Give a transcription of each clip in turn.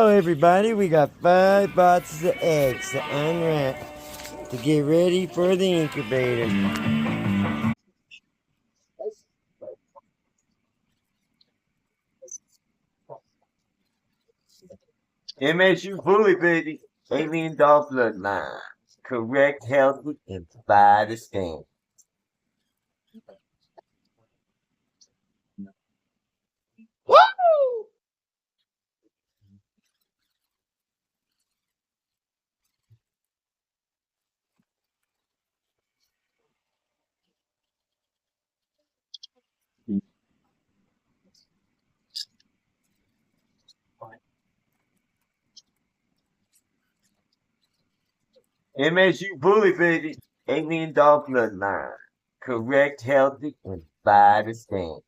everybody, we got 5 boxes of eggs to unwrap to get ready for the incubator. MSU Bully Baby, Alien Dog Bloodline. Correct, healthy, and by the stand. MSU Bully Baby, Alien Dog Bloodline. Correct, healthy, and by the stand.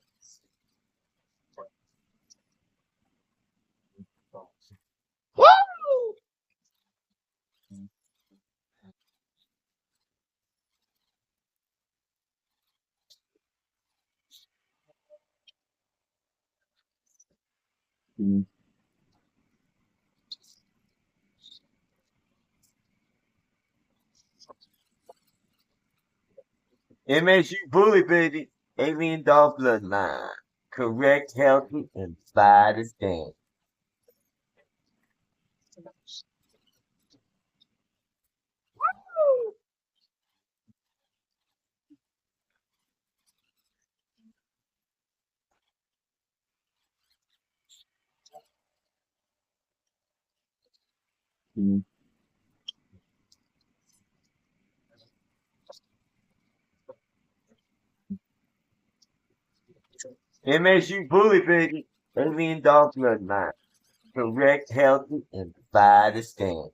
MSU Bully Baby, Alien Dog Bloodline. Correct, healthy, and by the stand. MSU Bully Baby, Alien Dog Bloodline. Correct, healthy, and by the stand.